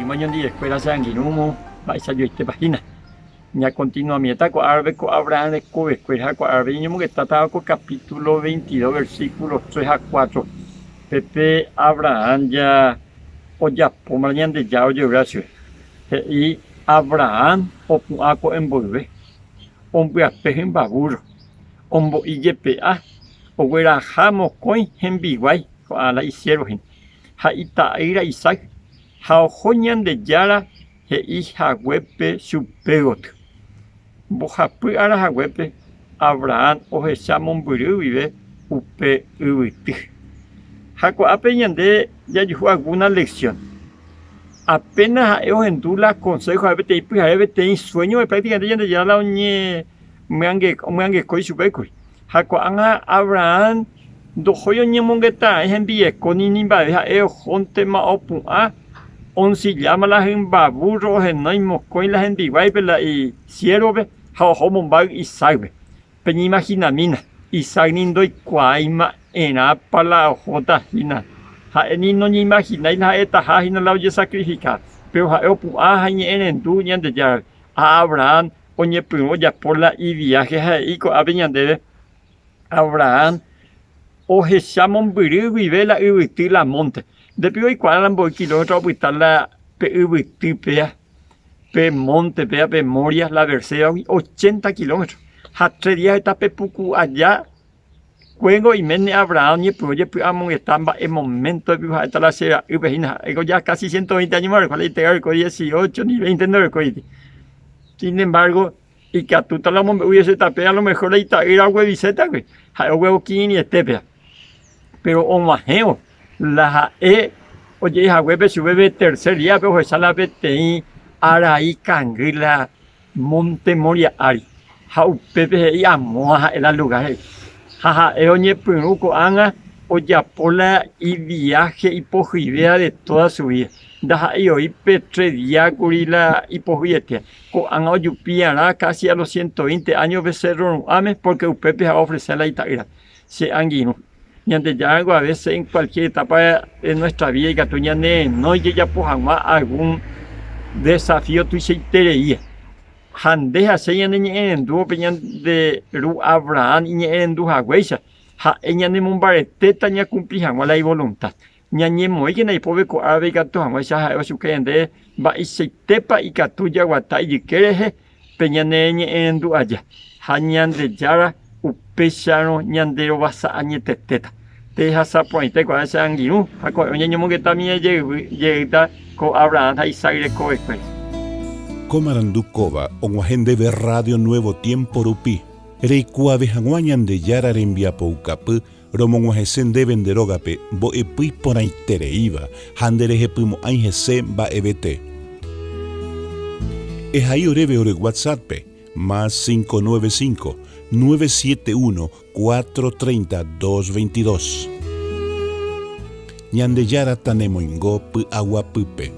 mañana de escuela sanguinumo, vais a yo esta página. Ya continuamente con Abraham de escuela con Abraham que está con capítulo 22, versículos 3 a 4. Pepe Abraham ya, o ya, por mañana de ya, oye, gracias. Y Abraham, o puaco envolve, hombre a peje en baburo, hombo y yepea, o huera jamo coin en biguay, a la hicieron. Ha ita ira Isaac, ha ojoñan de yara, he hija huepe su pegot. Bojapu ara ha huepe, Abraham o jeshamon buru vive, upe ubiti. Jaco apeñan de ya yo alguna lección. Apenas ellos en tu la consejo a vete y pues a vete sueño de prácticamente ya la oñe me han coi su beco. Jaco anga Abraham do hoyo ni mongeta es envíe con ni va deja jonte ma opu a on si llama la en baburo en no moscoin la en biguay pela y cielo ve ha homon bag y sabe pero imagina mina y sagnindo y cuaima en a pala jota hina ha ni no ni imagina la eta ha hina la oye sacrificar pero ha opu a ni en tu ni de ya Abraham oñe primo ya por la y viaje ha y co aveñan de Abraham o jeshamon buru vive la ubiti la monte. Después de 40 kilómetros a la ubiti pe monte, pe Moria, la Versea, 80 kilómetros. A 3 días está pepuku allá. Cuengo y mene Abraham y pues amon estamba en momento de estar la sera ubejina. Ego ya casi 120 años más, cuál es el 18 ni 20 no recuerdo. Sin embargo, y que a tu tal hombre hubiese tapé a lo mejor ahí está ir a hueviseta, güey. A huevo quini y estepea. Pero o majeo la oye a hueve su bebé tercer día pero esa la vete araí cangrila monte moria ari jau pepe y amoa en el lugar jaja oye peruco anga oye pola y viaje y pojidea de toda su vida da y hoy petre día gorila y pojiete co anga oyupiara casi a los 120 años becerro ames porque pepe a ofrecer la itaira se anguino. Y antes ya algo a veces en cualquier etapa de nuestra vida y que tú ya no llega pues algún desafío tú se tereía. Handeja se ya en dúo peñan de Ru Abraham y en dúo agüeisa. Ha ella ne mumbarete taña cumplir la voluntad. Ña ñe moi que na pobe ko ave gato agüeisa ha su que ende va y se tepa y que tú ya guata y quereje peñan en dúo allá. Hañan de yara upesano ñandero basa añeteteta. Deja sapointe con ese anguino, a coño mo que también llega con Abraham y Isaac co después. Comarandukova, onguajende de Radio Nuevo Tiempo Rupi, reikua bejanguañan de yara rembia poucapu, romonguajesen de venderogape, bo epui por aitereiva, handereje pumo aingese ba ebete. Es ahí oreve ore WhatsApp, más 595 971 430 222. Ñande yara tanemo ingo pu agua pupe.